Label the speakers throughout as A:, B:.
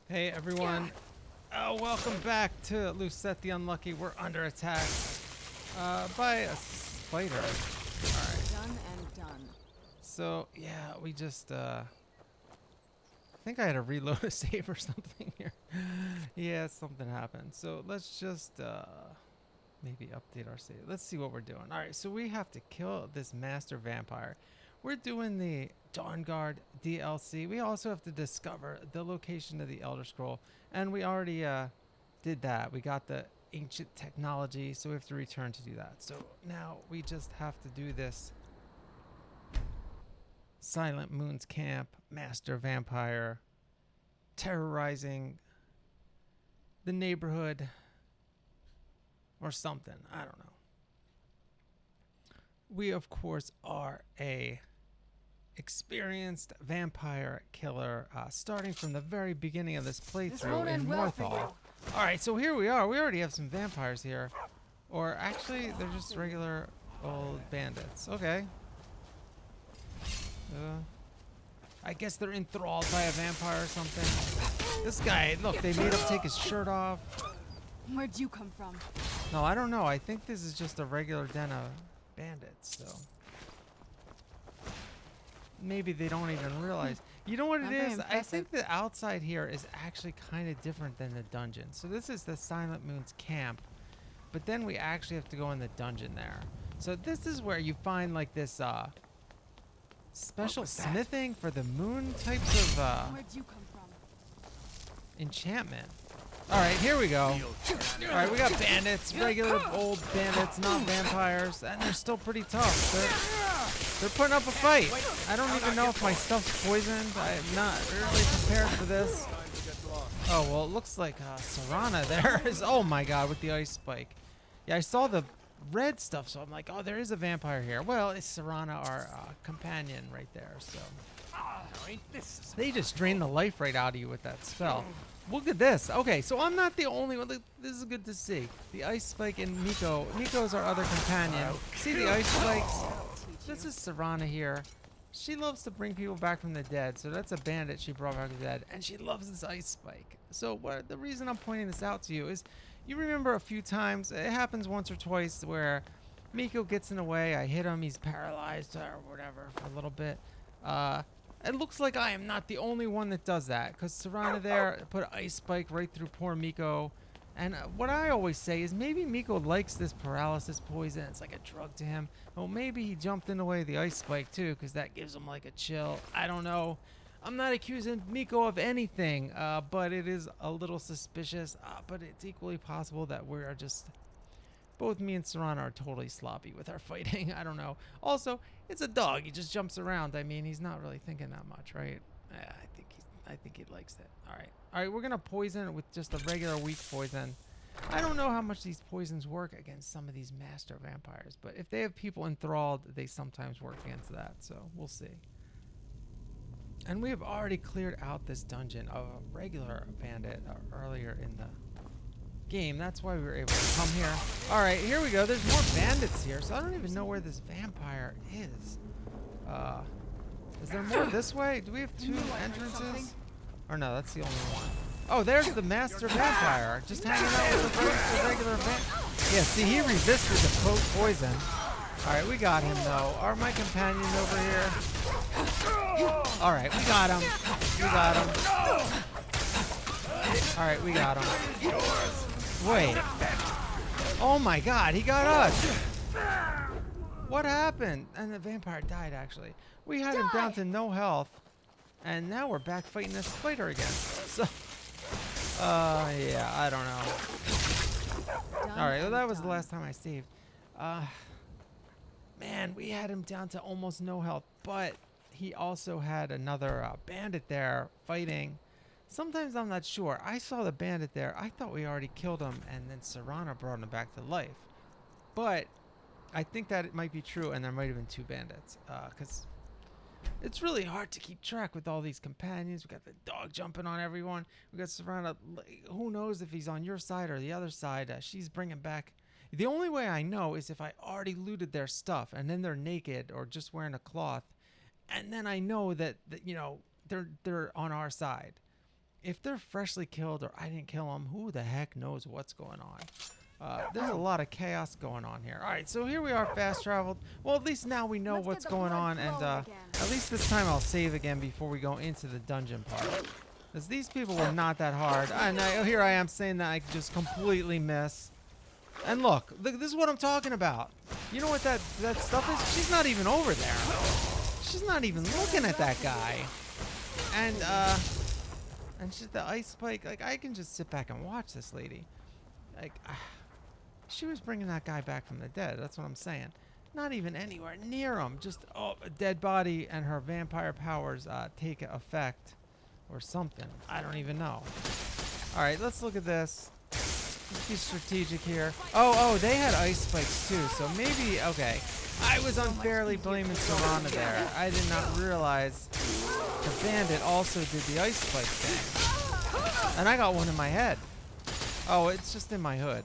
A: Hey everyone, welcome back to Lucette the Unlucky. We're under attack by a spider. Alright,
B: Done and done.
A: so yeah, we just, I think I had to reload a save or something here. Yeah, something happened. So let's just, maybe update our save. Let's see what we're doing. Alright, so we have to kill this master vampire. We're doing the DAWNGUARD DLC. We also have to discover the location of the Elder Scroll. And we already did that. We got the ancient technology, so we have to return to do that. So now we just have to do this Silent Moon's Camp, Master Vampire, terrorizing the neighborhood or something. I don't know. We, of course, are a experienced vampire killer, starting from the very beginning of this playthrough in Morthal. Alright, so here we are. We already have some vampires here. Or actually, they're just regular old bandits. Okay. I guess they're enthralled by a vampire or something. This guy, look, they made him take his shirt off.
B: Where'd you come from?
A: No, I don't know. I think this is just a regular den of bandits, so maybe they don't even realize. You know what it is? I think the outside here is actually kind of different than the dungeon. So this is the Silent Moon's camp, but then we actually have to go in the dungeon there. So this is where you find like this special smithing for the moon types of
B: Where'd you come from?
A: enchantment. All right, here we go. All right, we got bandits, regular old bandits, not vampires, and they're still pretty tough. They're putting up a fight. I don't even know if my stuff's poisoned. I'm not really prepared for this. Oh, well, it looks like Serana there is. Oh my god, with the ice spike. Yeah, I saw the red stuff, so I'm like, oh, there is a vampire here. Well, it's Serana, our companion right there, so. They just drain the life right out of you with that spell. Look at this. Okay, so I'm not the only one. This is good to see. The ice spike and Miko. Miko's our other companion. See the ice spikes? This is Serana here. She loves to bring people back from the dead. So that's a bandit she brought back from the dead. And she loves this ice spike. So the reason I'm pointing this out to you is you remember a few times, it happens once or twice where Miko gets in the way. I hit him. He's paralyzed or whatever for a little bit. It looks like I am not the only one that does that, because Serana there put an ice spike right through poor Miko. And what I always say is maybe Miko likes this paralysis poison. It's like a drug to him. Well, maybe he jumped in the way of the ice spike too, because that gives him like a chill. I don't know. I'm not accusing Miko of anything, but it is a little suspicious. But it's equally possible that we are just... Both me and Serana are totally sloppy with our fighting. I don't know. Also, it's a dog. He just jumps around. I mean, he's not really thinking that much, right? I think he likes it. All right, we're gonna poison it with just a regular weak poison. I don't know how much these poisons work against some of these master vampires, but if they have people enthralled, they sometimes work against that. So we'll see. And we have already cleared out this dungeon of a regular bandit earlier in the game. That's why we were able to come here. All right, here we go. There's more bandits here, so I don't even know where this vampire is. Is there more this way? Do we have two entrances? Or no, that's the only one. Oh, there's the master vampire, just hanging out with the regular vampire. Yeah, see, he resisted the poison. All right, we got him though. Are my companions over here? All right, we got him. We got him. All right, we got him. Wait. Oh my god, he got us. What happened? And the vampire died, actually. We had him down to no health. And now we're back fighting this spider again. So, yeah, I don't know. Alright, well, that was the last time I saved. Man, we had him down to almost no health. But he also had another bandit there fighting. Sometimes I'm not sure. I saw the bandit there. I thought we already killed him, and then Serana brought him back to life. But I think that it might be true, and there might have been two bandits. Because it's really hard to keep track with all these companions. We got the dog jumping on everyone. We got Serana. Who knows if he's on your side or the other side? She's bringing back... The only way I know is if I already looted their stuff, and then they're naked or just wearing a cloth, and then I know that you know they're on our side. if they're freshly killed or I didn't kill them, who the heck knows what's going on? There's a lot of chaos going on here. All right, so here we are, fast traveled. Well, at least now we know
B: Let's
A: what's
B: get the
A: going
B: blood
A: on, and
B: flowing again.
A: at least this time I'll save again before we go into the dungeon part. Because these people were not that hard. And here I am saying that I just completely miss. And look, this is what I'm talking about. You know what that stuff is? She's not even over there. She's not even looking at that guy. And she's the ice spike. Like, I can just sit back and watch this lady. Like, she was bringing that guy back from the dead. That's what I'm saying. Not even anywhere near him. Just a dead body, and her vampire powers take effect or something. I don't even know. All right, let's look at this. Let's be strategic here. Oh, they had ice spikes too. So maybe, okay. I was unfairly blaming Serana there. I did not realize the bandit also did the ice spike thing. And I got one in my head. Oh, it's just in my hood.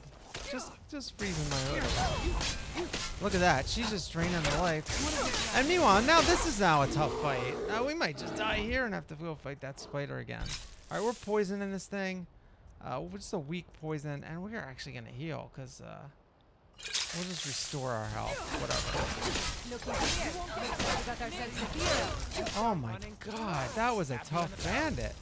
A: Just freezing my hood. Look at that. She's just draining the life. And meanwhile, now this is now a tough fight. We might just die here and have to go fight that spider again. All right, we're poisoning this thing. We're just a weak poison, and we're actually going to heal because we'll just restore our health. Whatever. Oh my god, that was a tough bandit.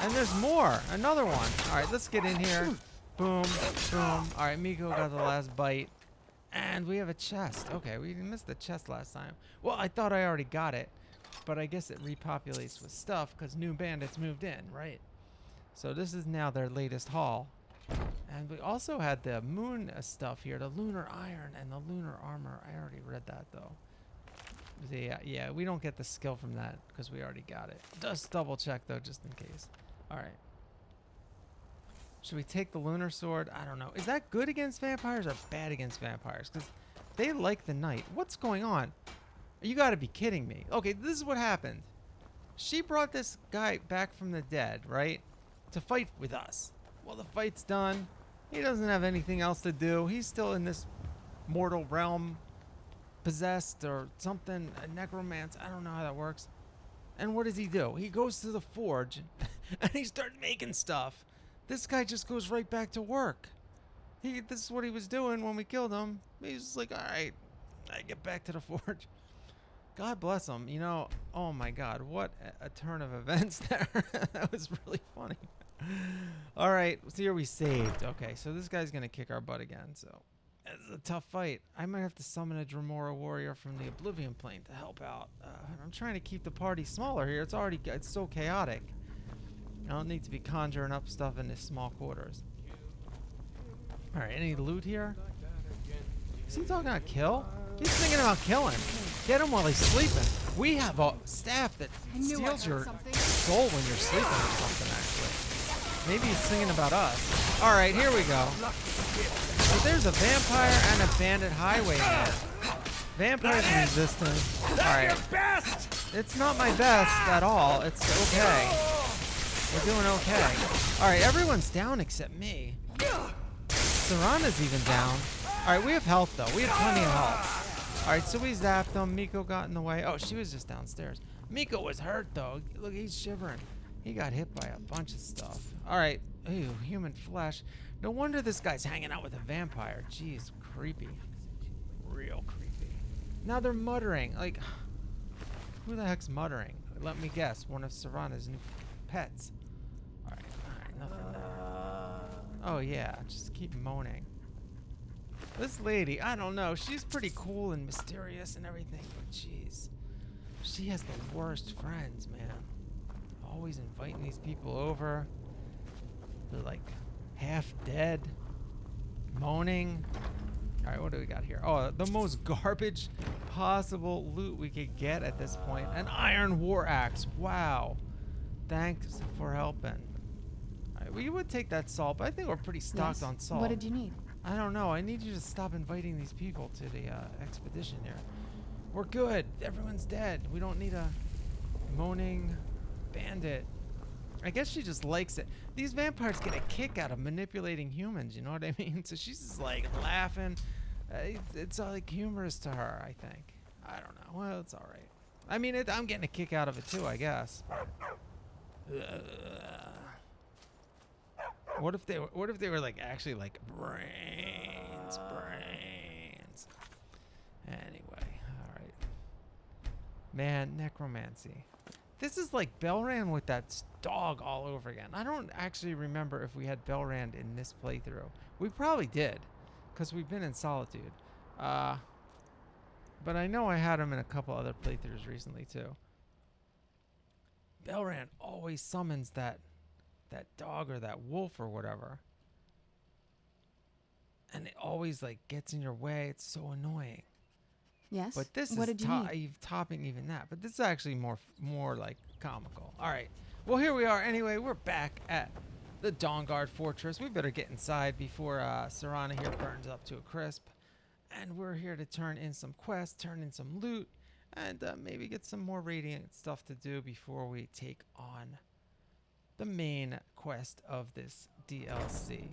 A: And there's more. Another one. All right, let's get in here. Boom, boom. All right, Miko got the last bite. And we have a chest. Okay, we missed the chest last time. Well, I thought I already got it. But I guess it repopulates with stuff because new bandits moved in, right? So this is now their latest haul. And we also had the moon stuff here. The lunar iron and the lunar armor. I already read that, though. Yeah, we don't get the skill from that because we already got it. Just double check, though, just in case. All right. Should we take the lunar sword? I don't know. Is that good against vampires or bad against vampires? Because they like the night. What's going on? You got to be kidding me. Okay, this is what happened. She brought this guy back from the dead, right? To fight with us. Well, the fight's done. He doesn't have anything else to do. He's still in this mortal realm. Possessed or something. A necromancer. I don't know how that works. And what does he do? He goes to the forge. And he starts making stuff. This guy just goes right back to work. This is what he was doing when we killed him. He's just like, all right, I get back to the forge. God bless him. You know, oh my God, what a turn of events there. That was really funny. All right, so here we saved. Okay, so this guy's going to kick our butt again. So it's a tough fight. I might have to summon a Dremora warrior from the Oblivion Plane to help out. I'm trying to keep the party smaller here. It's so chaotic. I don't need to be conjuring up stuff in this small quarters. All right, any loot here? Is he talking about kill? He's thinking about killing. Get him while he's sleeping. We have a staff that steals your soul when you're sleeping or something, actually. Maybe he's singing about us. All right, here we go. So there's a vampire and a bandit highwayman. Vampire's resistant. All right. It's not my best at all. It's okay. We're doing okay. All right, everyone's down except me. Serana's even down. All right, we have health, though. We have plenty of health. All right, so we zapped them. Miko got in the way. Oh, she was just downstairs. Miko was hurt, though. Look, he's shivering. He got hit by a bunch of stuff. All right. Ew, human flesh. No wonder this guy's hanging out with a vampire. Jeez, creepy. Real creepy. Now they're muttering. Like, who the heck's muttering? Let me guess. One of Serana's new pets. All right, nothing there. Oh, yeah, just keep moaning. This lady, I don't know. She's pretty cool and mysterious and everything, but jeez. She has the worst friends, man. Always inviting these people over. They're like half dead, moaning. All right, what do we got here? Oh, the most garbage possible loot we could get at this point. An iron war axe. Wow. Thanks for helping. All right, we would take that salt, but I think we're pretty stocked on salt.
B: What did you need?
A: I don't know. I need you to stop inviting these people to the expedition here. We're good. Everyone's dead. We don't need a moaning bandit. I guess she just likes it. These vampires get a kick out of manipulating humans, you know what I mean? So she's just like laughing. It's like humorous to her, I think. I don't know. Well, it's all right. I mean, I'm getting a kick out of it too, I guess. What if they were like actually like brains? Anyway, all right. Man, necromancy. This is like Belrand with that dog all over again. I don't actually remember if we had Belrand in this playthrough. We probably did, because we've been in Solitude. But I know I had him in a couple other playthroughs recently too. Belrand always summons that dog or that wolf or whatever. And it always like gets in your way. It's so annoying.
B: Yes.
A: But this
B: what
A: is
B: did you need?
A: topping even that. But this is actually more like comical. All right. Well, here we are. Anyway, we're back at the DAWNGUARD Fortress. We better get inside before Serana here burns up to a crisp. And we're here to turn in some quests, turn in some loot, and maybe get some more Radiant stuff to do before we take on the main quest of this DLC.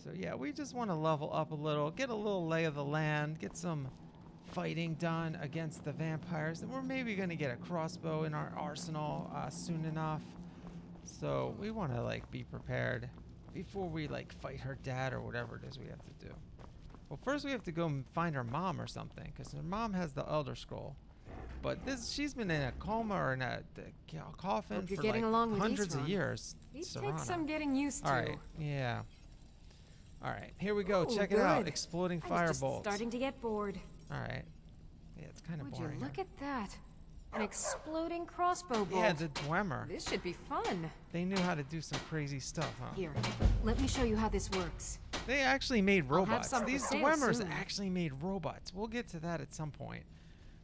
A: So yeah, we just want to level up a little, get a little lay of the land, get some fighting done against the vampires, and we're maybe going to get a crossbow in our arsenal soon enough. So we want to like be prepared before we like fight her dad or whatever it is we have to do. Well, first we have to go and find her mom or something, because her mom has the Elder Scroll. But she's been in a coma or in a coffin for like hundreds of years.
C: It takes some getting used to.
A: All right, yeah. All right, here we go.
C: Ooh,
A: check it out. Exploding
C: I was just
A: firebolts.
C: starting to get bored.
A: All right. Yeah, it's kind of
C: Would you
A: boring.
C: look at that? An exploding crossbow bolt.
A: Yeah, the Dwemer.
C: This should be fun.
A: They knew how to do some crazy stuff, huh?
C: Here, let me show you how this works.
A: They actually made
C: I'll have
A: robots.
C: some for
A: These
C: sale
A: Dwemers
C: soon.
A: actually made robots. We'll get to that at some point.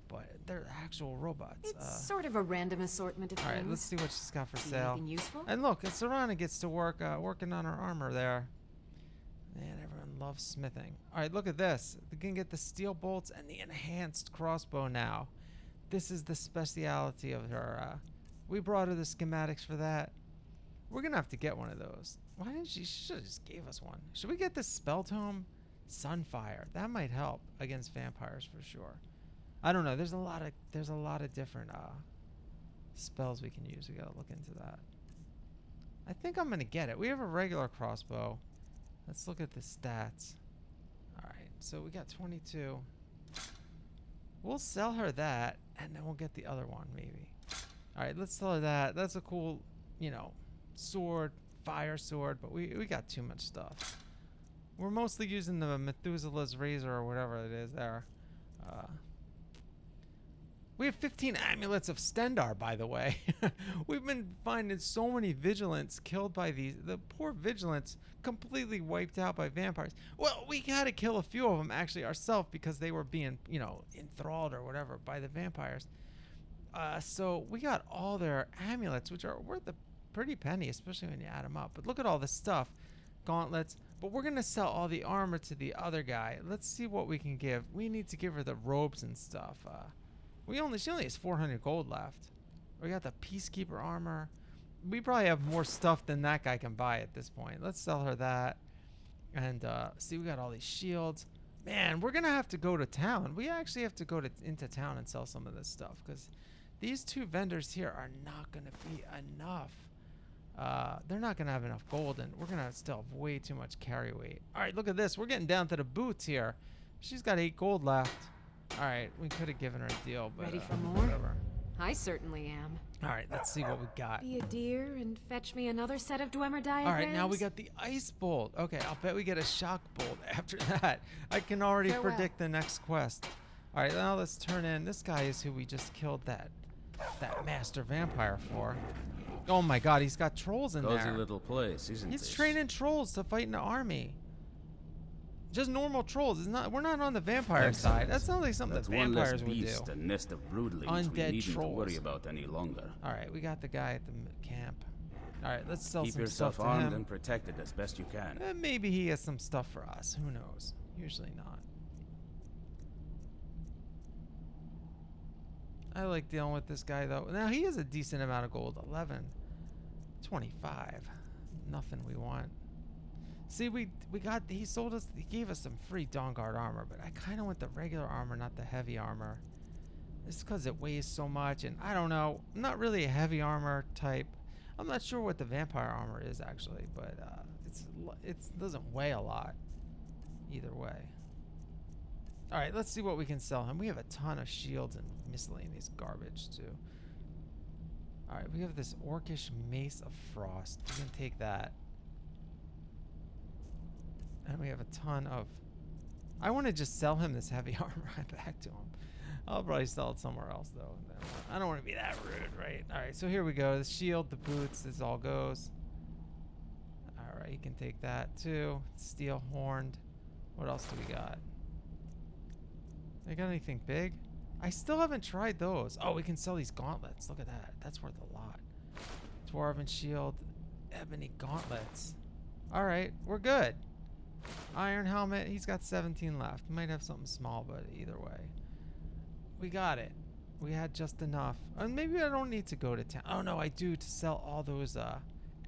A: But they're actual robots.
C: It's sort of a random assortment of
A: all right,
C: things.
A: let's see what she's got for
C: See
A: sale.
C: anything useful?
A: And look, Serana gets to work working on her armor there. Man, everyone loves smithing. All right, look at this. We can get the steel bolts and the enhanced crossbow now. This is the speciality of her. We brought her the schematics for that. We're going to have to get one of those. Why didn't she should have just gave us one. Should we get the spell tome? Sunfire. That might help against vampires for sure. I don't know. There's a lot of different spells we can use. We got to look into that. I think I'm going to get it. We have a regular crossbow. Let's look at the stats. All right. So we got 22. We'll sell her that, and then we'll get the other one, maybe. All right, let's sell her that. That's a cool, sword, fire sword, but we got too much stuff. We're mostly using the Methuselah's razor or whatever it is there. We have 15 amulets of Stendar, by the way. We've been finding so many vigilants killed by the poor vigilants completely wiped out by vampires. Well, we had to kill a few of them actually ourselves because they were being, enthralled or whatever by the vampires. So we got all their amulets, which are worth a pretty penny, especially when you add them up. But look at all this stuff. Gauntlets. But we're going to sell all the armor to the other guy. Let's see what we can give. We need to give her the robes and stuff. She only has 400 gold left. We got the Peacekeeper armor. We probably have more stuff than that guy can buy at this point. Let's sell her that. And see, we got all these shields. Man, we're going to have to go to town. We actually have to go into town and sell some of this stuff because these two vendors here are not going to be enough. They're not going to have enough gold, and we're going to still have way too much carry weight. All right, look at this. We're getting down to the boots here. She's got 8 gold left. All right, we could have given her a deal, but
C: Ready for more?
A: whatever.
C: I certainly am.
A: All right, let's see what we got.
C: Be a deer and fetch me another set of Dwemer diagrams.
A: All right, now we got the ice bolt. Okay, I'll bet we get a shock bolt after that. I can already predict the next quest. All right, now let's turn in. This guy is who we just killed that master vampire for. Oh my God, he's got trolls in there.
D: Cozy little place, isn't it?
A: He's training trolls to fight in the army. Just normal trolls. It's not. We're not on the vampire side. That sounds like something
D: That's
A: that
D: one less
A: vampires would do.
D: beast, a nest of broodlings
A: Undead
D: we needn't
A: trolls.
D: worry about any longer.
A: All right, we got the guy at the camp. All right, let's sell
D: Keep
A: some
D: yourself
A: stuff to
D: armed
A: him.
D: and protected as best you can.
A: Maybe he has some stuff for us. Who knows? Usually not. I like dealing with this guy though. Now he has a decent amount of gold. 11, 25. Nothing we want. See, he sold us, he gave us some free DAWNGUARD armor, but I kind of want the regular armor, not the heavy armor. It's because it weighs so much, and I don't know, I'm not really a heavy armor type. I'm not sure what the vampire armor is actually, but it doesn't weigh a lot either way. All right, let's see what we can sell him. We have a ton of shields and miscellaneous garbage too. All right, we have this orcish mace of frost. We can take that. And we have a ton of... I want to just sell him this heavy armor back to him. I'll probably sell it somewhere else, though. I don't want to be that rude, right? All right, so here we go. The shield, the boots, this all goes. All right, you can take that, too. Steel horned. What else do we got? They got anything big? I still haven't tried those. Oh, we can sell these gauntlets. Look at that. That's worth a lot. Dwarven shield, ebony gauntlets. All right, we're good. Iron helmet. He's got 17 left. Might have something small, but either way, we got it. We had just enough. Maybe I don't need to go to town. Oh no, I do, to sell all those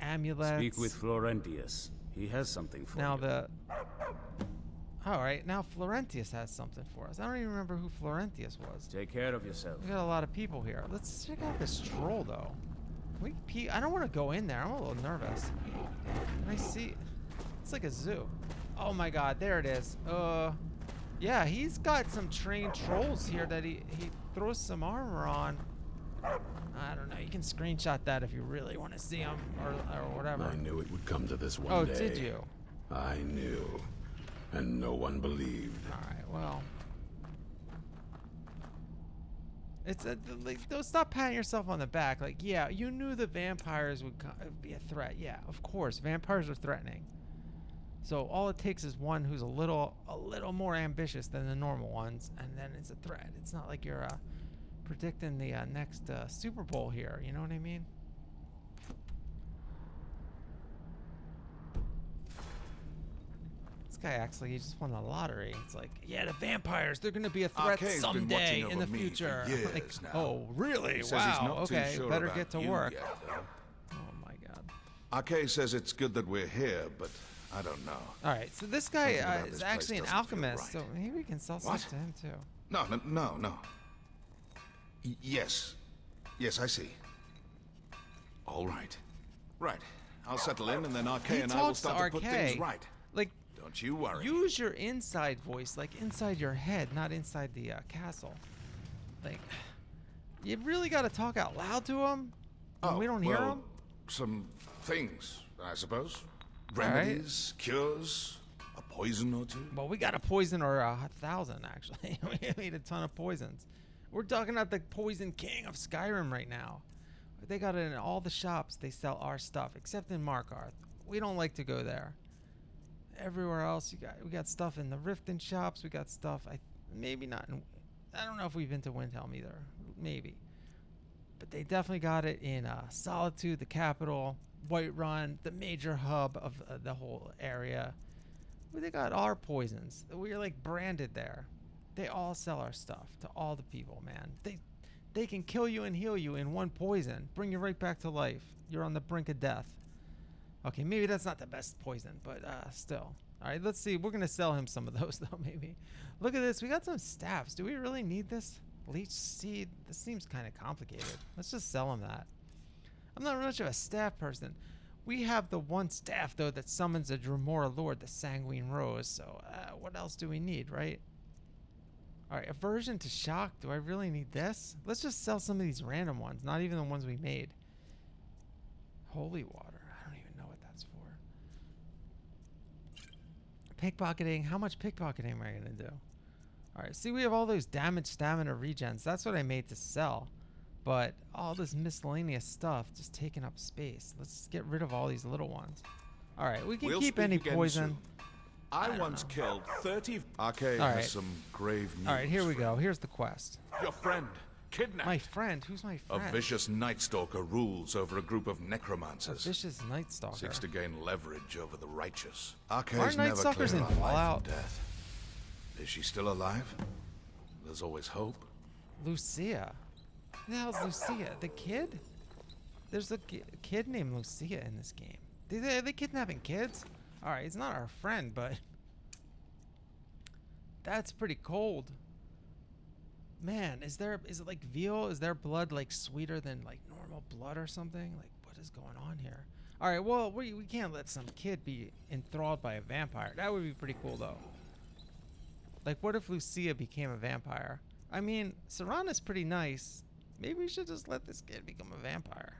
A: amulets.
D: Speak with Florentius. He has something for
A: now
D: you.
A: All right, now Florentius has something for us. I don't even remember who Florentius was.
D: Take care of yourself.
A: We got a lot of people here. Let's check out this troll, though. I don't want to go in there. I'm a little nervous. Can I see? It's like a zoo. Oh my God, there it is. Yeah, he's got some trained trolls here that he throws some armor on. I don't know. You can screenshot that if you really want to see him or whatever.
E: I knew it would come to this one day.
A: Oh, did you?
E: I knew. And no one believed.
A: All right, well. It's like, don't stop patting yourself on the back. Like, yeah, you knew the vampires would be a threat. Yeah, of course, vampires are threatening. So all it takes is one who's a little more ambitious than the normal ones, and then it's a threat. It's not like you're predicting the next Super Bowl here. You know what I mean? This guy acts like he just won the lottery. It's like, yeah, the vampires, they're gonna be a threat someday in the future. Like, oh, really? Wow. Okay, better get to work. Oh my God.
F: Arcade says it's good that we're here, but I don't know.
A: All right, so this guy
F: Something
A: is
F: about this
A: actually an
F: place doesn't feel
A: alchemist,
F: right.
A: so maybe we can sell stuff to him too.
F: No. Yes, I see. All right. Right. I'll settle in, and then Arcade and I will start to put things right.
A: Like,
F: don't you worry.
A: use your inside voice, like inside your head, not inside the castle. Like, you really got to talk out loud to him when we don't hear him?
F: Some things, I suppose. Remedies, cures, a poison or two.
A: Well, we got a poison or 1,000, actually. We made a ton of poisons. We're talking about the poison king of Skyrim right now. They got it in all the shops. They sell our stuff, except in Markarth. We don't like to go there. Everywhere else, we got stuff in the Riften shops. We got stuff. Maybe not. I don't know if we've been to Windhelm either. Maybe, but they definitely got it in Solitude, the capital, Whiterun, the major hub of the whole area. They got our poisons. We're like branded there. They all sell our stuff to all the people, man. They can kill you and heal you in one poison. Bring you right back to life. You're on the brink of death. Okay, maybe that's not the best poison, but still. All right, let's see. We're going to sell him some of those, though, maybe. Look at this. We got some staffs. Do we really need this? Leech seed. This seems kind of complicated. Let's just sell him that. I'm not much of a staff person. We have the one staff, though, that summons a Dremora Lord, the Sanguine Rose. So what else do we need, right? All right, aversion to shock. Do I really need this? Let's just sell some of these random ones, not even the ones we made. Holy water. I don't even know what that's for. Pickpocketing. How much pickpocketing am I going to do? All right, see, we have all those damage, stamina, regens. That's what I made to sell. But all this miscellaneous stuff just taking up space. Let's get rid of all these little ones. All right, we can keep any poison.
F: I once killed 30... Arcade
A: All right.
F: has some grave news.
A: All right, here we go. Here's the quest.
F: Your friend, kidnapped.
A: My friend? Who's my
F: A
A: friend?
F: vicious Night Stalker rules over a group of necromancers.
A: A vicious Night Stalker.
F: Seeks to gain leverage over the righteous.
A: Aren't
F: Arcade's
A: Night
F: never
A: Stalkers
F: clear
A: in
F: on life
A: Fallout?
F: and death. Is she still alive? There's always hope.
A: Lucia. Who the hell's Lucia? The kid? There's a kid named Lucia in this game. Are they kidnapping kids? All right, he's not our friend, but that's pretty cold. Man, is it like veal? Is their blood like sweeter than like normal blood or something? Like, what is going on here? All right, well, we can't let some kid be enthralled by a vampire. That would be pretty cool, though. Like, what if Lucia became a vampire? I mean, Serana's pretty nice. Maybe we should just let this kid become a vampire.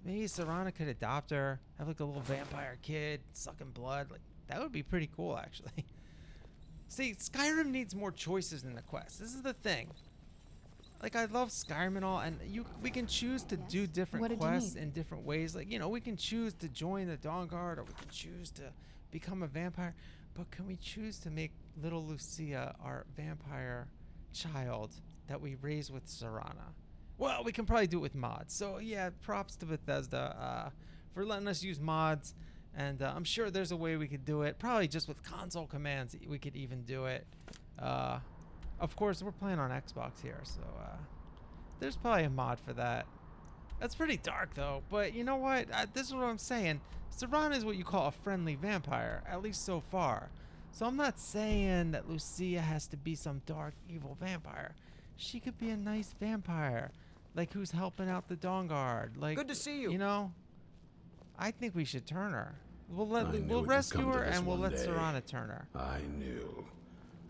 A: Maybe Serana could adopt her, have like a little vampire kid, sucking blood. Like, that would be pretty cool, actually. See, Skyrim needs more choices in the quest. This is the thing. Like, I love Skyrim and all, and we can choose to do different quests in different ways. Like, you know, we can choose to join the Dawnguard, or we can choose to become a vampire. But can we choose to make little Lucia our vampire child that we raise with Serana? Well, we can probably do it with mods. So, yeah, props to Bethesda for letting us use mods. And I'm sure there's a way we could do it. Probably just with console commands we could even do it. Of course, we're playing on Xbox here, so there's probably a mod for that. That's pretty dark, though. But you know what? This is what I'm saying. Serana is what you call a friendly vampire, at least so far. So I'm not saying that Lucia has to be some dark, evil vampire. She could be a nice vampire, like who's helping out the Dawnguard. Like, good to see you. You know, I think we should turn her. We'll rescue her and we'll let Serana turn her.
E: I knew,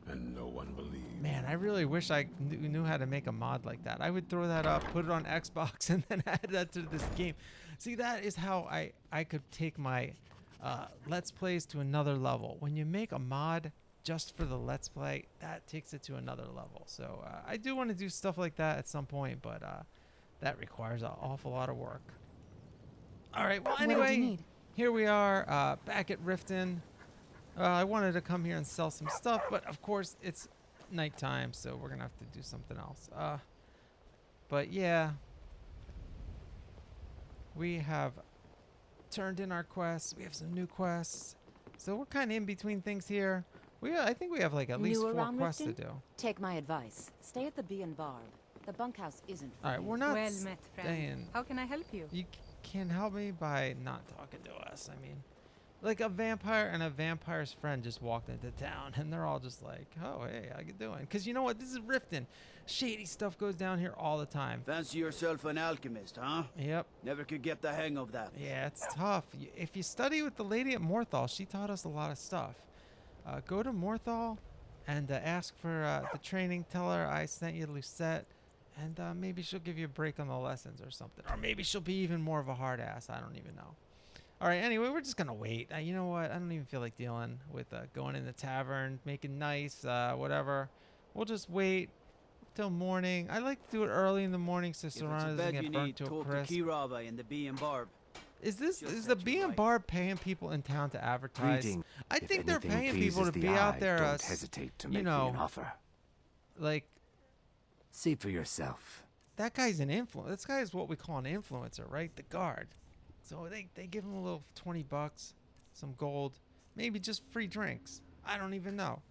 E: and no one believed.
A: Man, I really wish I knew how to make a mod like that. I would throw that up, put it on Xbox, and then add that to this game. See, that is how I could take my Let's Plays to another level. When you make a mod just for the Let's Play, that takes it to another level. So I do want to do stuff like that at some point, but that requires an awful lot of work. All right, well, anyway, here we are back at Riften. I wanted to come here and sell some stuff, but of course it's nighttime, so we're gonna have to do something else. But yeah, we have turned in our quests. We have some new quests, so we're kind of in between things here. I think we have like at least 4 quests to do.
G: Take my advice. Stay at the Bee and Barb. The bunkhouse isn't.
A: All right, we're not
H: well met, friend.
A: staying.
H: How can I help you?
A: You can help me by not talking to us. I mean, like a vampire and a vampire's friend just walked into town, and they're all just like, "Oh, hey, how you doing?" Because you know what? This is Riften. Shady stuff goes down here all the time.
I: Fancy yourself an alchemist, huh?
A: Yep.
I: Never could get the hang of that.
A: Yeah, it's tough. If you study with the lady at Morthal, she taught us a lot of stuff. Go to Morthal and ask for the training. Tell her I sent you Lucette, and maybe she'll give you a break on the lessons or something. Or maybe she'll be even more of a hard ass. I don't even know. All right, anyway, we're just going to wait. You know what? I don't even feel like dealing with going in the tavern, making nice, whatever. We'll just wait till morning. I like to do it early in the morning so Serana doesn't get burnt to a crisp.
I: And the Bee and Barb.
A: Is the Bee and Barb paying people in town to advertise? I think they're paying people to be out there.
J: Don't hesitate to make me an offer.
A: Like,
J: see for yourself.
A: That guy's an influencer. This guy is what we call an influencer, right? The guard. So they give him a little $20, some gold, maybe just free drinks. I don't even know.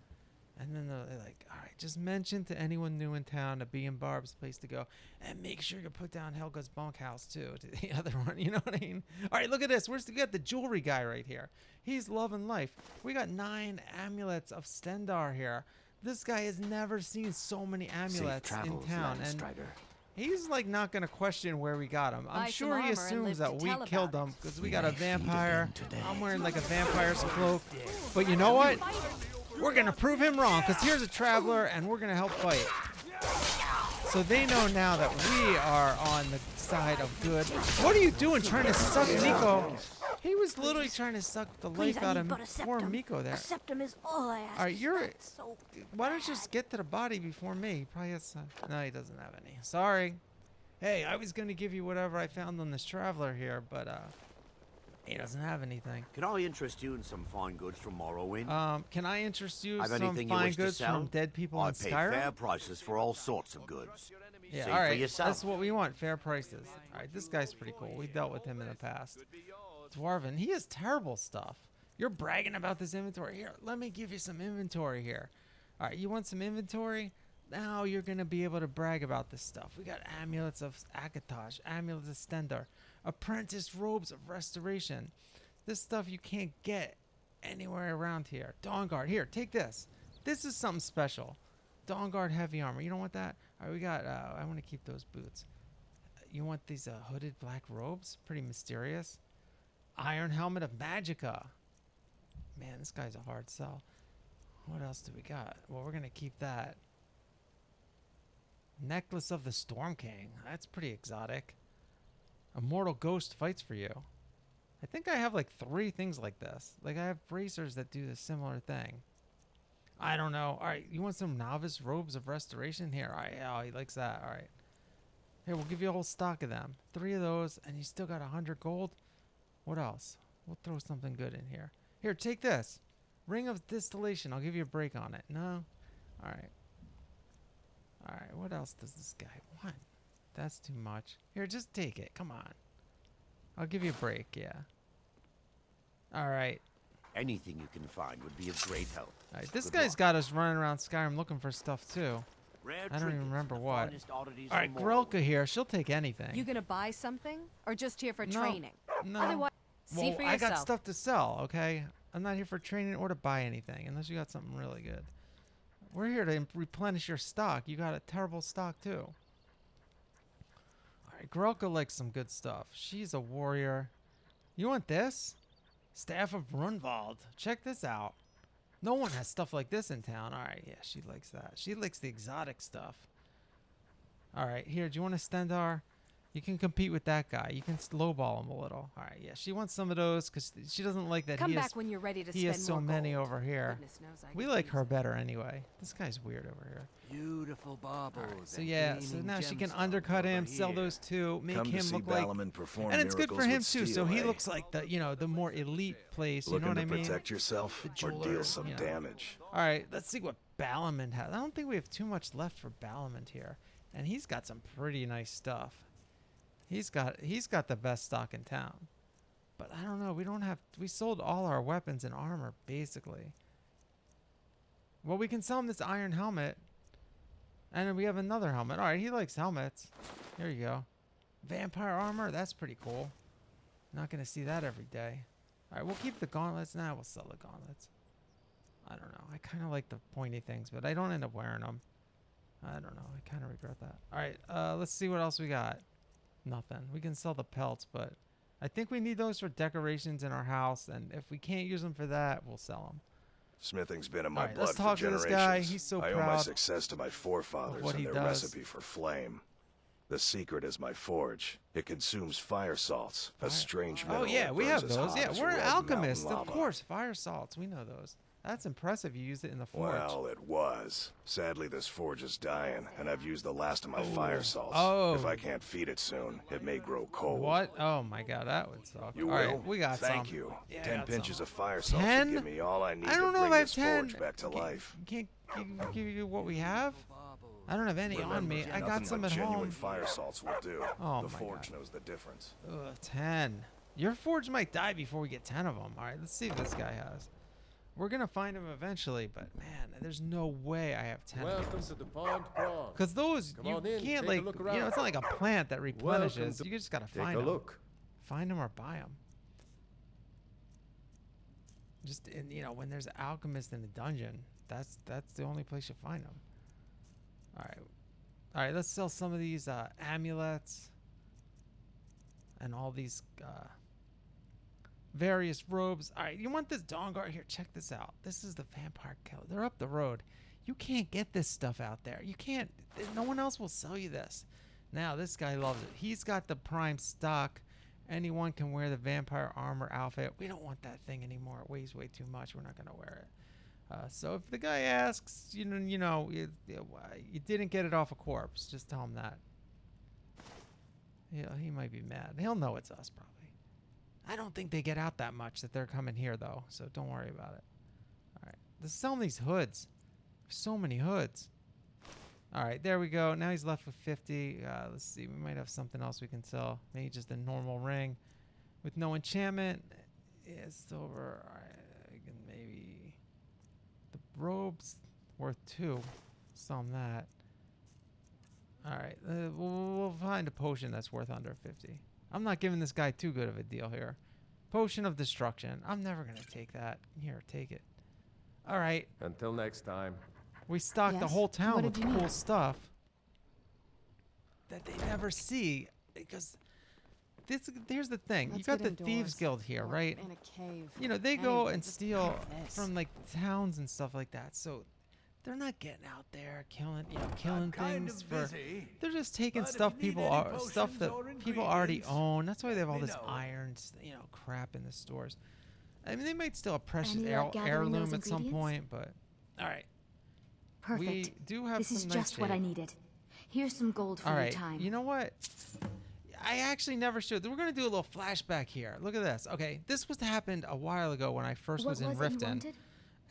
A: And then they're like, all right, just mention to anyone new in town a Bee and Barb's place to go. And make sure you put down Helga's bunkhouse, too, to the other one. You know what I mean? All right, look at this. We got the jewelry guy right here. He's loving life. We got 9 amulets of Stendar here. This guy has never seen so many amulets in town. And he's like not going to question where we got him. I'm sure he assumes that we killed him because we got a vampire. I'm wearing like a vampire's cloak. But you know what? We're going to prove him wrong because here's a traveler and we're going to help fight. So they know now that we are on the side of good. What are you doing trying to suck Miko? He was literally trying to suck the life out of poor Miko there.
G: A septum is all I ask.
A: All right, why don't you just get to the body before me? He probably has no, he doesn't have any. Sorry. Hey, I was going to give you whatever I found on this traveler here, but he doesn't have anything.
K: Can I interest you in some fine goods from Morrowind?
A: Can I interest you in some fine goods from dead people in Skyrim?
K: I pay fair prices for all sorts of goods.
A: Yeah, all right. That's what we want, fair prices. All right, this guy's pretty cool. We dealt with him in the past. Dwarven, he has terrible stuff. You're bragging about this inventory. Here, let me give you some inventory here. All right, you want some inventory? Now you're going to be able to brag about this stuff. We got amulets of Akatosh, amulets of Stendar, apprentice robes of restoration. This stuff you can't get anywhere around here. Dawnguard, here, take this. This is something special. Dawnguard heavy armor. You don't want that? All right, we got, I want to keep those boots. you want these hooded black robes? Pretty mysterious. Iron helmet of Magicka. Man, this guy's a hard sell. What else do we got? Well, we're gonna keep that. Necklace of the Storm King. That's pretty exotic. Immortal Ghost fights for you. I think I have like 3 things like this. Like I have bracers that do the similar thing. I don't know. All right, you want some novice robes of restoration? Here, all right. Oh, he likes that. All right. Here, we'll give you a whole stock of them. 3 of those, and you still got 100 gold. What else? We'll throw something good in here. Here, take this. Ring of Distillation. I'll give you a break on it. No? All right. All right, what else does this guy want? That's too much. Here, just take it. Come on. I'll give you a break, yeah. All right.
K: Anything you can find would be of great help.
A: All right, this
K: Good
A: guy's
K: luck.
A: got us running around Skyrim looking for stuff, too.
K: Rare
A: I don't even
K: trinkets
A: remember
K: and the
A: what.
K: finest oddities
A: All right,
K: from Morrowind.
A: Grelka here. She'll take anything.
B: You gonna buy something, or just here for
A: No.
B: training?
A: No.
B: Otherwise, see
A: Well,
B: for
A: I
B: yourself.
A: got stuff to sell, okay? I'm not here for training or to buy anything, unless you got something really good. We're here to replenish your stock. You got a terrible stock, too. All right, Grelka likes some good stuff. She's a warrior. You want this? Staff of Runvald. Check this out. No one has stuff like this in town. All right, yeah, she likes that. She likes the exotic stuff. All right, here, do you want a Stendar? You can compete with that guy. You can lowball him a little. All right, yeah, she wants some of those because she doesn't like that
B: Come
A: he
B: back
A: has,
B: when you're ready to
A: he
B: spend
A: has so
B: more
A: many
B: gold.
A: over here.
B: Goodness knows I
A: We
B: could
A: like
B: use
A: her
B: it.
A: better anyway. This guy's weird over here.
I: Beautiful baubles.
A: So yeah, so now she can undercut him, sell those 2, make
E: Come to
A: him
E: see
A: look like,
E: Balaman perform
A: and it's good for
E: miracles
A: him
E: with
A: too. So
E: steel,
A: he
E: eh?
A: looks like the, you know, the more elite place. You
E: Looking
A: know what
E: to
A: I mean?
E: protect yourself
A: The
E: or
A: jeweler,
E: deal some
A: you know.
E: damage.
A: All right, let's see what Balaman has. I don't think we have too much left for Balaman here, and he's got some pretty nice stuff. He's got the best stock in town, but I don't know. We sold all our weapons and armor basically. Well, we can sell him this iron helmet, and then we have another helmet. All right, he likes helmets. Here you go. Vampire armor. That's pretty cool. Not gonna see that every day. All right, we'll keep the gauntlets. Nah, we'll sell the gauntlets. I don't know. I kind of like the pointy things, but I don't end up wearing them. I don't know. I kind of regret that. All right, let's see what else we got. Nothing. We can sell the pelts, but I think we need those for decorations in our house, and if we can't use them for that, we'll sell them.
E: Smithing's been in my
A: Alright,
E: blood
A: let's
E: for
A: talk to this
E: generations.
A: guy. He's so
E: I owe my
A: proud
E: success to my forefathers
A: what
E: and
A: he
E: their
A: does.
E: recipe for flame. The secret is my forge. It consumes fire salts, a strange metal.
A: Oh yeah,
E: that
A: we
E: burns
A: have
E: as
A: those.
E: hot
A: Yeah,
E: as
A: we're
E: red
A: alchemists,
E: mountain
A: of
E: lava.
A: course. Fire salts, we know those. That's impressive. You used it in the forge.
E: Well, it was. Sadly, this forge is dying, and I've used the last of my fire salts.
A: Oh.
E: If I can't feed it soon, it may grow cold.
A: What? Oh my god, that would suck.
E: You
A: all
E: will?
A: right, we got
E: Thank
A: some.
E: you.
A: Yeah, I
E: 10
A: got
E: pinches
A: some.
E: of fire salt
A: 10?
E: should give me all I need
A: I don't
E: to
A: know if
E: bring
A: I have
E: this
A: 10.
E: forge back to life.
A: Can't give you what we have. I don't have any on me. I got
E: Nothing
A: some
E: but
A: at
E: genuine
A: home.
E: fire salts will do.
A: Oh
E: the
A: my
E: forge
A: God.
E: knows the difference.
A: Ugh, 10. Your forge might die before we get 10 of them. All right, let's see if this guy has. We're gonna find him eventually, but man, there's no way I have 10 of
H: Welcome
A: those.
H: to the pond prawn.
A: Because those,
H: Come
A: you
H: on in,
A: can't
H: take a
A: like,
H: look
A: you know,
H: around.
A: it's not like a plant that replenishes.
H: Welcome to-
A: You just gotta
H: Take
A: find
H: a
A: them.
H: look.
A: Find them or buy them. Just in, you know, when there's an alchemist in a dungeon, that's the only place you find them. All right, let's sell some of these amulets and all these various robes. All right, you want this DAWNGUARD? Here, check this out. This is the vampire killer. They're up the road. You can't get this stuff out there. You can't. No one else will sell you this. Now, this guy loves it. He's got the prime stock. Anyone can wear the vampire armor outfit. We don't want that thing anymore. It weighs way too much. We're not going to wear it. So if the guy asks, you didn't get it off a corpse, just tell him that. Yeah, he might be mad. He'll know it's us, probably. I don't think they get out that much that they're coming here, though, so don't worry about it. All right, let's sell him these hoods. There's so many hoods. All right, there we go. Now he's left with 50. Let's see. We might have something else we can sell. Maybe just a normal ring with no enchantment. Yeah, silver. All right, we can maybe the robes worth 2. Sell him that. All right, we'll find a potion that's worth under 50. I'm not giving this guy too good of a deal here. Potion of destruction. I'm never gonna take that. Here, take it. All right.
H: Until next time.
A: We stocked the
B: Yes?
A: whole town
B: What
A: with
B: did you
A: cool
B: need?
A: stuff that they never see because here's the thing. You
C: Let's
A: got
C: get
A: the Thieves
C: indoors.
A: Guild here,
C: Or
A: right?
C: in a cave.
A: You know, they go
C: Anyway,
A: and
C: just
A: steal
C: like this.
A: from like towns and stuff like that. So they're not getting out there killing things for. They're just taking stuff that people already own. That's why they have all this iron, crap in the stores. I mean, they might steal a precious
G: Any luck gathering
A: heirloom
G: those
A: at some
G: ingredients?
A: point, but all right.
G: Perfect.
A: We do have
G: this
A: some
G: is just what I
A: nightshade.
G: needed. Here's some gold for
A: All
G: your
A: right,
G: time.
A: you know what? I actually never showed. We're gonna do a little flashback here. Look at this. Okay, this happened a while ago when I first
G: What
A: was in
G: was it you
A: Riften,
G: wanted?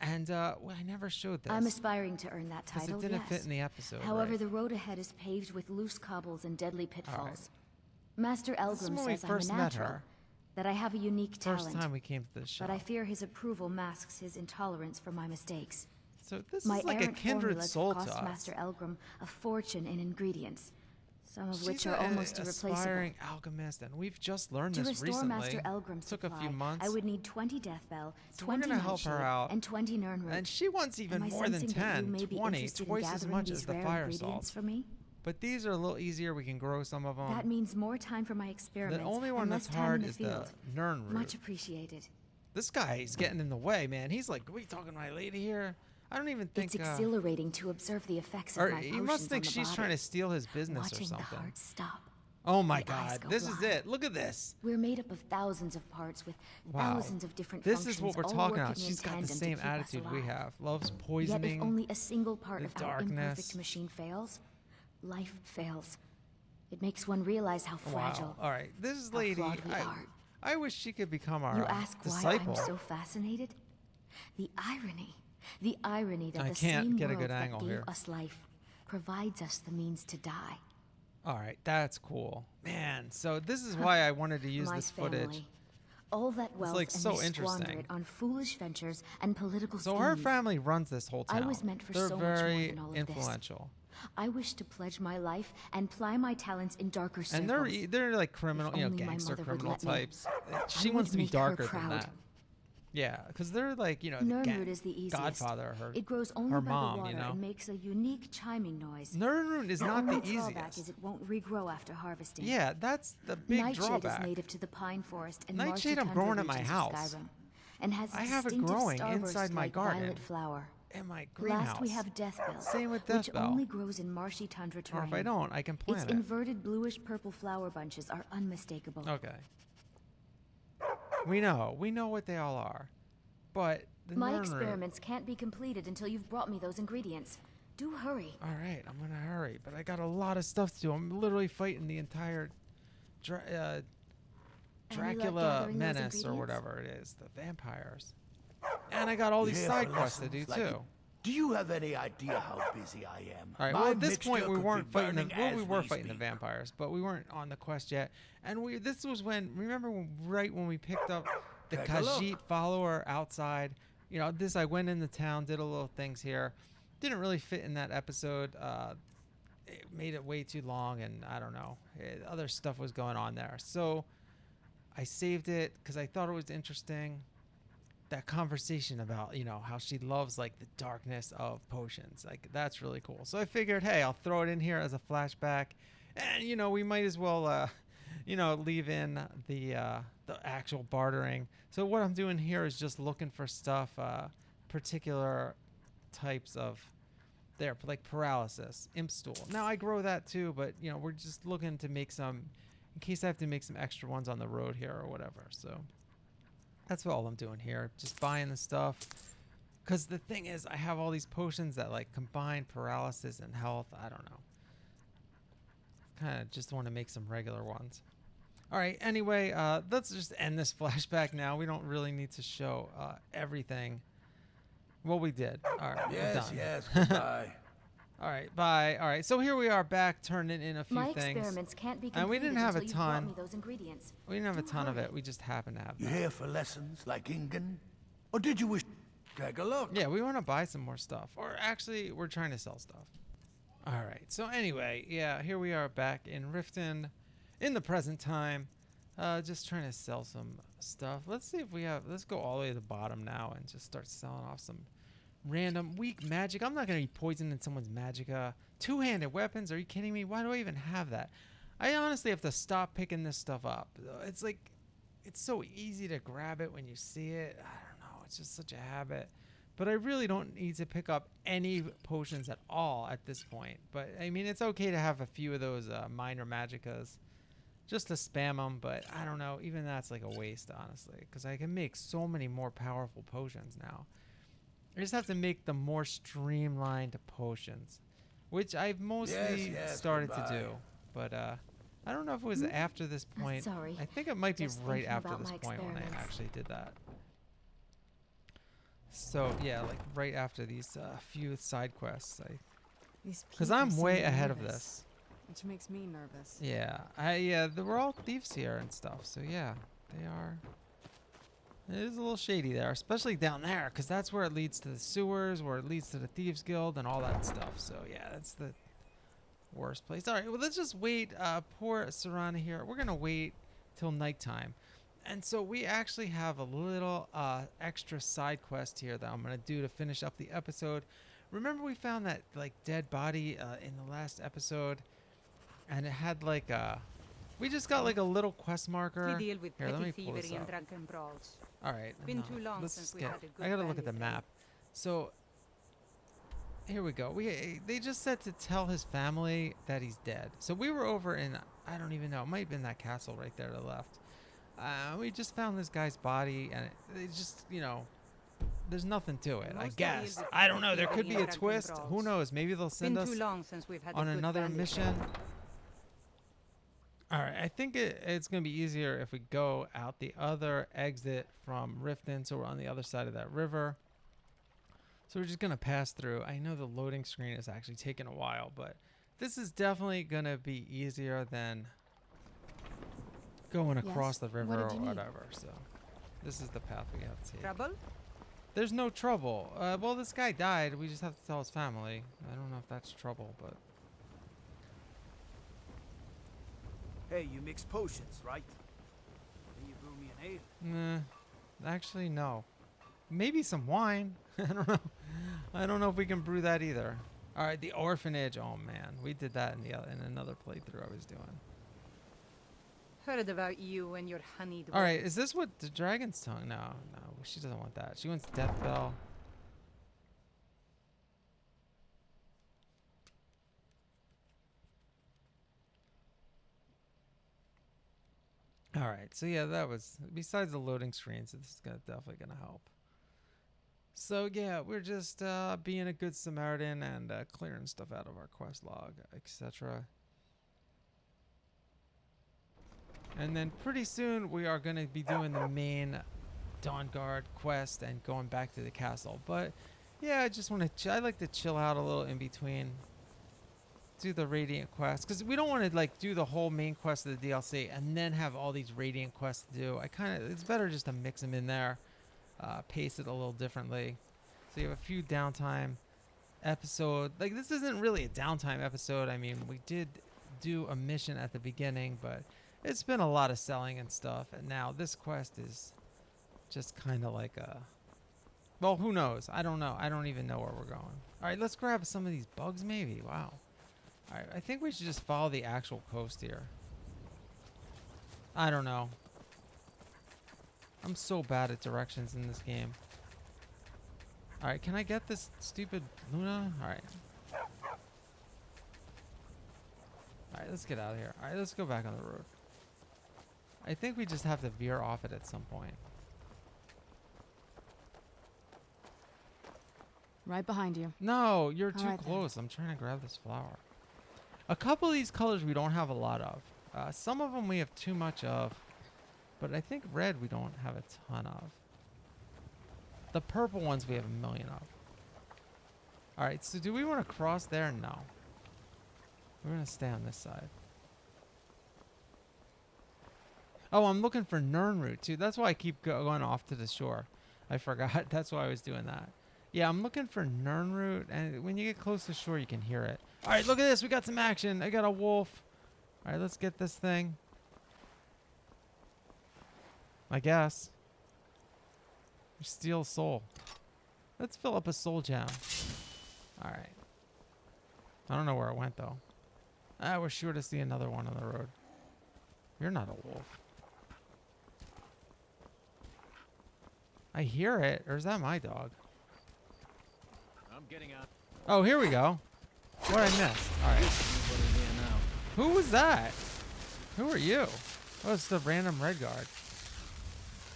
A: and well, I never showed this.
G: I'm aspiring to earn that
A: 'cause
G: title,
A: it didn't
G: yes.
A: fit in the episode.
G: However,
A: right?
G: the road ahead is paved with loose cobbles and deadly pitfalls.
A: right.
G: Master
A: This is
G: Elgrim
A: when we
G: says I'm
A: first
G: a
A: met
G: natural,
A: her.
G: that I have a unique
A: First
G: talent,
A: time we came to the show.
G: but I fear his approval masks his intolerance for my mistakes.
A: So this
G: My
A: is like a
G: errant
A: kindred
G: formulas
A: soul
G: have
A: to
G: cost
A: us.
G: Master Elgrim a fortune in ingredients, some of which
A: She's
G: are
A: an
G: almost irreplaceable.
A: aspiring alchemist, and we've just learned
G: To
A: this
G: restore
A: recently.
G: Master Elgrim's
A: Took
G: supply,
A: a few months.
G: I would need 20 Death Bell,
A: So we're
G: 20
A: gonna help her
G: Nightshade,
A: out.
G: and 20 Nirnroot.
A: And she wants even
G: Am I
A: more than
G: sensing that
A: 10,
G: you may be
A: 20,
G: interested in
A: twice as
G: gathering
A: much
G: these
A: as the
G: rare
A: fire
G: ingredients
A: salts.
G: for me?
A: But these are a little easier. We can grow some of them.
G: That means more time for my experiments.
A: The only one
G: and
A: that's
G: less time
A: hard
G: in
A: is
G: the
A: the
G: field.
A: Nirnroot.
G: Much appreciated.
A: This guy is getting in the way, man. He's like, "What are you talking to my lady here?" I don't even think.
G: It's exhilarating to observe the effects
A: or
G: of my
A: he
G: potions
A: must think
G: on the
A: she's
G: body.
A: trying to steal his business
G: Watching
A: or something.
G: the heart stop.
A: Oh my
G: the eyes
A: God,
G: go
A: this is
G: blind.
A: it. Look at this.
G: We're made up of thousands of parts with
A: Wow.
G: thousands of different
A: This
G: functions.
A: is what we're
G: all
A: talking about.
G: working in
A: She's got the
G: tandem to
A: same
G: keep us
A: attitude we
G: alive.
A: have. Loves
G: Yet
A: poisoning.
G: if only a single part
A: the
G: of our
A: darkness.
G: imperfect machine fails, life fails. It makes one realize how fragile.
A: Wow. All right, this
G: how
A: lady.
G: flawed we are.
A: I wish she could become our
G: You ask
A: disciple.
G: why I'm so fascinated? The irony that
A: I
G: the
A: can't
G: same
A: get a
G: world
A: good
G: that
A: angle
G: gave
A: here.
G: us life provides us the means to die.
A: All right, that's cool, man. So this is why I wanted to use
G: My
A: this
G: family.
A: footage.
G: All that wealth
A: like
G: and
A: so
G: they squander
A: interesting.
G: it on foolish ventures and political
A: So
G: schemes.
A: her family runs this whole
G: I
A: town.
G: was meant for
A: They're
G: so much more
A: very
G: than all of this.
A: influential,
G: I wish to pledge my life and ply my talents in darker circles.
A: and they're like criminal,
G: If only my
A: gangster
G: mother would
A: criminal
G: let me.
A: types. She
G: I
A: wants
G: would
A: to be
G: make her
A: darker than
G: proud.
A: that. Yeah, because they're like the
G: Nirnroot is the easiest.
A: godfather. Her
G: It grows only
A: her
G: by
A: mom,
G: the water and makes a unique chiming noise.
A: Nirnroot is
G: The
A: not the
G: only drawback
A: easiest.
G: is it won't regrow after harvesting.
A: Yeah, that's the big
G: Nightshade
A: drawback.
G: is native to the pine forest and
A: Nightshade
G: marshy
A: I'm
G: tundra
A: growing at my
G: regions of
A: house.
G: Skyrim, and has a
A: I have it
G: distinctive
A: growing
G: starburst
A: inside my
G: like
A: garden.
G: violet flower.
A: In my greenhouse.
G: Last we have Death Bell,
A: Same with
G: which
A: Death Bell.
G: only grows in marshy tundra
A: Or
G: terrain.
A: if I don't, I can
G: Its
A: plant it.
G: inverted bluish-purple flower bunches are unmistakable.
A: Okay. We know what they all are, but the
G: My
A: Nirnroot.
G: experiments can't be completed until you've brought me those ingredients. Do hurry.
A: All right, I'm gonna hurry, but I got a lot of stuff to do. I'm literally fighting the entire Dracula
G: gathering those
A: menace or
G: ingredients?
A: whatever it is, the vampires. And I got all these side quests to do too.
K: Do you have any idea how busy I am?
A: All right.
K: My
A: Well, at this
K: mixture
A: point, we
K: could be
A: weren't fighting
K: burning
A: we
K: as
A: were fighting the
K: speak.
A: vampires, but we weren't on the quest yet. And this was when, remember, right when we picked up the
K: Take a look.
A: Khajiit follower outside. I went into town, did a little things here. Didn't really fit in that episode. It made it way too long, and I don't know. Other stuff was going on there, so I saved it because I thought it was interesting. That conversation about how she loves like the darkness of potions, like that's really cool. So I figured, hey, I'll throw it in here as a flashback, and we might as well leave in the actual bartering. So what I'm doing here is just looking for stuff, particular types of like paralysis, imp stool. Now I grow that too, but we're just looking to make some in case I have to make some extra ones on the road here or whatever. So that's all I'm doing here, just buying the stuff. Because the thing is, I have all these potions that like combine paralysis and health. I don't know. Kind of just want to make some regular ones. All right, anyway, let's just end this flashback now. We don't really need to show everything. Well, we did. All right, we're done.
K: Yes, goodbye.
A: All right, bye. All right, so here we are back turning in a few
G: My
A: things.
G: experiments can't be completed
A: And we didn't have a
G: until you've brought
A: ton.
G: me those ingredients.
A: We didn't have a
G: Do
A: ton of
G: hurry.
A: it. We just happened to have
K: You
A: them.
K: here for lessons like Ingen? Or did you wish to take a look?
A: Yeah, we want to buy some more stuff. Or actually, we're trying to sell stuff. All right. So anyway, yeah, here we are back in Riften in the present time. Just trying to sell some stuff. Let's see if we have... Let's go all the way to the bottom now and just start selling off some random weak magic. I'm not going to be poisoning someone's magicka. Two-handed weapons? Are you kidding me? Why do I even have that? I honestly have to stop picking this stuff up. It's like, it's so easy to grab it when you see it. I don't know. It's just such a habit. But I really don't need to pick up any potions at all at this point. But, I mean, it's okay to have a few of those minor magicas just to spam them. But, I don't know. Even that's like a waste, honestly. Because I can make so many more powerful potions now. I just have to make the more streamlined potions. Which I've mostly started to do. But, I don't know if it was after this point.
G: Sorry.
A: I think it might be
G: Just
A: right
G: thinking
A: after
G: about
A: this
G: my
A: point when I
G: experiments.
A: actually did that. So yeah, like right after these few side quests, because I'm way ahead of this.
B: Which makes me nervous.
A: Yeah, there were all thieves here and stuff. So yeah, they are. It is a little shady there, especially down there, because that's where it leads to the sewers, where it leads to the thieves guild and all that stuff. So yeah, that's the worst place. All right, well let's just wait. Poor Serana here. We're gonna wait till nighttime. And so we actually have a little extra side quest here that I'm going to do to finish up the episode. Remember we found that like dead body in the last episode, and it had like a, we just got like a little quest marker.
L: We deal with
A: Here, let me
L: petty
A: pull this
L: thievery and
A: up.
L: drunken brawls.
A: All right.
L: Been
A: no,
L: too long
A: let's
L: since
A: just
L: we
A: get,
L: had a good
A: I got to look at the
L: bandit
A: map. So here we go. They just said to tell his family that he's dead. So we were over in, I don't even know, it might have been that castle right there to the left. We just found this guy's body, and it just, you know, there's nothing to it, I guess. I don't know. There could be a twist. Who knows? Maybe they'll send us on another mission. All right. I think it's going to be easier if we go out the other exit from Riften, so we're on the other side of that river. So we're just going to pass through. I know the loading screen is actually taking a while, but this is definitely going to be easier than going across the river or whatever. So this is the path we have to take.
L: Trouble?
A: There's no trouble. Well, this guy died. We just have to tell his family. I don't know if that's trouble, but
I: Hey, you mix potions, right? Can you brew me an ale?
A: nah, actually no. Maybe some wine. I don't know. I don't know if we can brew that either. All right, the orphanage. Oh man, we did that in another playthrough I was doing.
L: Heard about you and your honeyed
A: All right, is this what the dragon's tongue? No, she doesn't want that. She wants death bell. All right, so yeah, that was, besides the loading screen, so this is definitely gonna help. So yeah, we're just being a good Samaritan and clearing stuff out of our quest log, etc. And then pretty soon we are going to be doing the main DAWNGUARD quest and going back to the castle. But yeah, I just want to I like to chill out a little in between. Do the Radiant quest, because we don't want to like do the whole main quest of the DLC and then have all these Radiant quests to do. It's better just to mix them in there, pace it a little differently. So you have a few downtime episode. Like this isn't really a downtime episode. I mean, we did do a mission at the beginning, but it's been a lot of selling and stuff, and now this quest is just kind of like a, well, who knows? I don't know. I don't even know where we're going. All right, let's grab some of these bugs maybe. Wow. All right, I think we should just follow the actual coast here. I don't know. I'm so bad at directions in this game. All right, can I get this stupid Luna? All right. All right, let's get out of here. All right, let's go back on the road. I think we just have to veer off it at some point.
B: Right behind you.
A: No, you're too
B: right,
A: close. I'm trying to grab this flower. A couple of these colors we don't have a lot of. Some of them we have too much of. But I think red we don't have a ton of. The purple ones we have a million of. Alright, so do we want to cross there? No. We're going to stay on this side. Oh, I'm looking for Nirnroot too. That's why I keep going off to the shore. I forgot. That's why I was doing that. Yeah, I'm looking for Nirnroot, and when you get close to shore, you can hear it. All right, look at this. We got some action. I got a wolf. All right, let's get this thing. I guess. Steal soul. Let's fill up a soul gem. All right. I don't know where it went, though. We're sure to see another one on the road. You're not a wolf. I hear it. Or is that my dog?
I: I'm getting out.
A: Oh, here we go. What I missed. All right. Who was that? Who are you? Oh, it's the random red guard.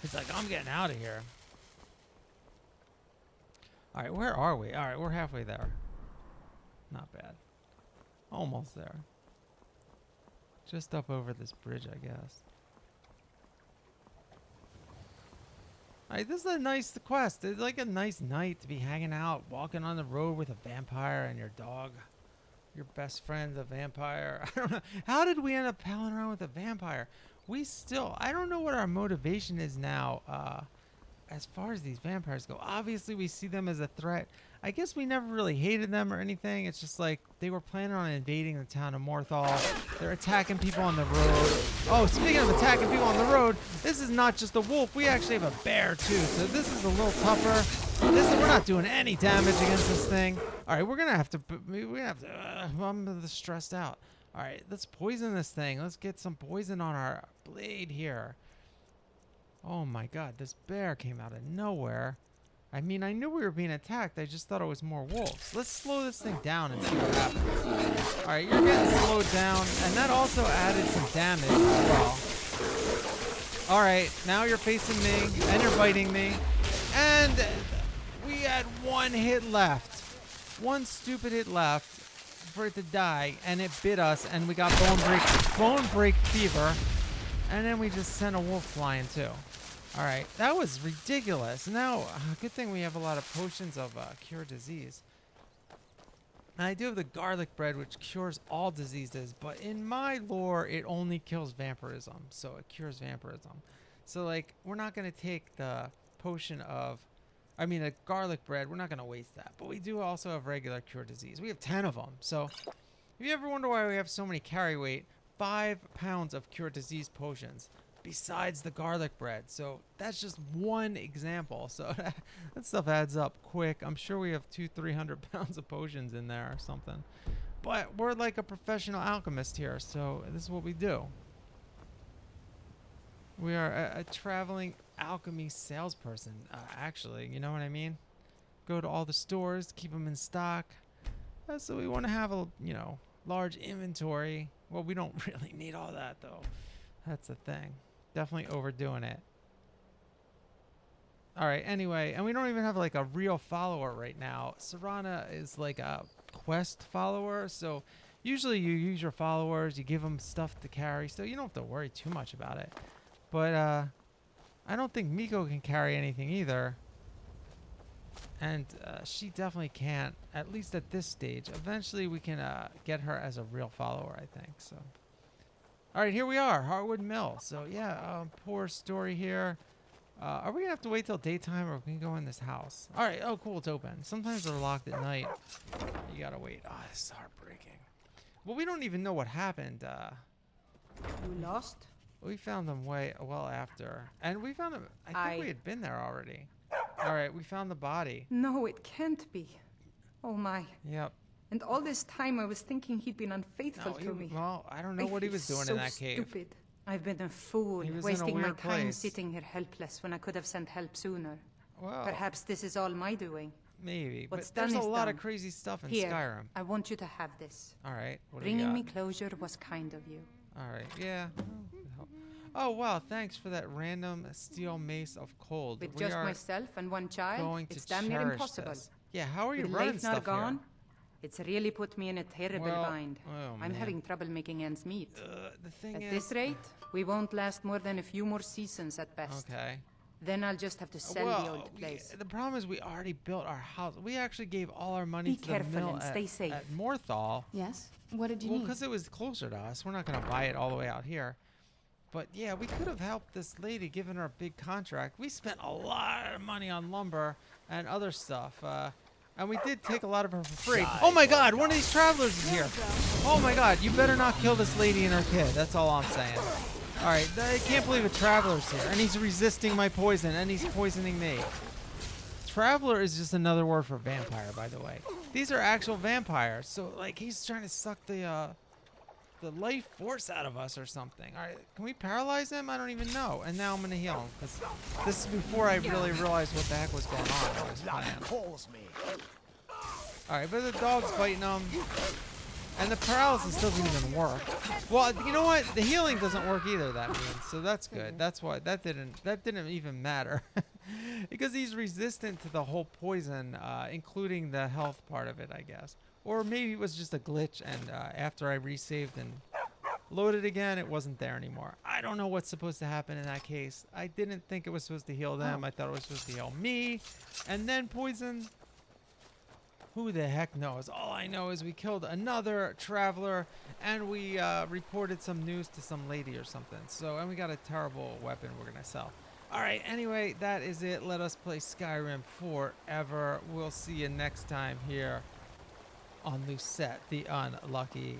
A: He's like, I'm getting out of here. All right, where are we? All right, we're halfway there. Not bad. Almost there. Just up over this bridge, I guess. All right, this is a nice quest. It's like a nice night to be hanging out, walking on the road with a vampire and your dog. Your best friend, the vampire. I don't know. How did we end up palling around with a vampire? I don't know what our motivation is now as far as these vampires go. Obviously, we see them as a threat. I guess we never really hated them or anything. It's just like they were planning on invading the town of Morthal. They're attacking people on the road. Oh, speaking of attacking people on the road, this is not just a wolf. We actually have a bear, too. So this is a little tougher. We're not doing any damage against this thing. All right, we're going to have to... I'm stressed out. All right, let's poison this thing. Let's get some poison on our blade here. Oh, my God. This bear came out of nowhere. I mean, I knew we were being attacked. I just thought it was more wolves. Let's slow this thing down and see what happens. All right, you're getting slowed down, and that also added some damage as well. All right, now you're facing me, and you're biting me, and we had one hit left. One stupid hit left for it to die, and it bit us, and we got bone break fever, and then we just sent a wolf flying too. All right, that was ridiculous. Now, good thing we have a lot of potions of cure disease. And I do have the garlic bread, which cures all diseases, but in my lore, it only kills vampirism, so it cures vampirism. So, like, we're not going to take the potion of, the garlic bread, we're not going to waste that. But we do also have regular cure disease. We have 10 of them. So, if you ever wonder why we have so many carry weight, 5 pounds of cure disease potions. Besides the garlic bread. So that's just one example. So that stuff adds up quick. I'm sure we have 200-300 pounds of potions in there or something. But we're like a professional alchemist here, so this is what we do. We are a traveling alchemy salesperson, actually. You know what I mean? Go to all the stores, keep them in stock. So we want to have a, large inventory. Well, we don't really need all that, though. That's the thing. Definitely overdoing it. All right, anyway, and we don't even have like a real follower right now. Serana is like a quest follower, so usually you use your followers, you give them stuff to carry, so you don't have to worry too much about it. But I don't think Miko can carry anything either. And she definitely can't, at least at this stage. Eventually we can get her as a real follower, I think, so. All right, here we are, Harwood Mill. So, yeah, poor story here. Are we going to have to wait till daytime or we can go in this house? All right, oh, cool, it's open. Sometimes they're locked at night. You got to wait. Oh, this is heartbreaking. Well, we don't even know what happened.
L: You lost?
A: We found them well after. And we found them, I think we had been there already. All right, we found the body.
L: No, it can't be. Oh, my.
A: Yep.
L: And all this time I was thinking he'd been unfaithful to me.
A: Well, I don't know what he was doing in that cave.
L: Stupid. I've been a fool, wasting my time sitting here helpless when I could have sent help sooner.
A: Well,
L: perhaps this is all my doing.
A: Maybe,
L: What's
A: but there's
L: done
A: a
L: is
A: lot
L: done.
A: of crazy stuff in
L: Here,
A: Skyrim.
L: I want you to have this.
A: All right, what do you got?
L: Bringing me closure was kind of you.
A: All right, yeah. Oh, wow, thanks for that random steel mace of cold.
L: With just myself and one child, it's damn near impossible.
A: This. Yeah, how are you
L: With
A: running
L: life
A: stuff
L: not gone,
A: here?
L: It's really put me in a terrible bind.
A: Oh,
L: I'm
A: man.
L: having trouble making ends meet.
A: The thing
L: At
A: is,
L: this rate, we won't last more than a few more seasons at best.
A: Okay.
L: Then I'll just have to sell the old place.
A: The problem is we already built our house. We actually gave all our money to the
L: careful
A: mill
L: and stay safe.
A: at Morthal.
B: Yes? What did you
A: Well,
B: need?
A: because it was closer to us. We're not going to buy it all the way out here. But yeah, we could have helped this lady, given her a big contract. We spent a lot of money on lumber and other stuff. And we did take a lot of her for free. Oh my God, one of these travelers is here. Oh my God, you better not kill this lady and her kid. That's all I'm saying. All right, I can't believe a traveler's here. And he's resisting my poison, and he's poisoning me. Traveler is just another word for vampire, by the way. These are actual vampires. So, like, he's trying to suck the the life force out of us or something. All right, can we paralyze him? I don't even know. And now I'm gonna heal him because this is before I really realized what the heck was going on with this plan. All right, but the dog's biting him, and the paralysis doesn't even work. Well, you know what? The healing doesn't work either. That means, so that's good. That's why that didn't even matter. Because he's resistant to the whole poison, including the health part of it, I guess. Or maybe it was just a glitch, and after I resaved and loaded again, it wasn't there anymore. I don't know what's supposed to happen in that case. I didn't think it was supposed to heal them. I thought it was supposed to heal me, and then poison. Who the heck knows? All I know is we killed another traveler, and we reported some news to some lady or something. So, and we got a terrible weapon we're gonna sell. All right, anyway, that is it. Let us play Skyrim forever. We'll see you next time here on Lucette the Unlucky.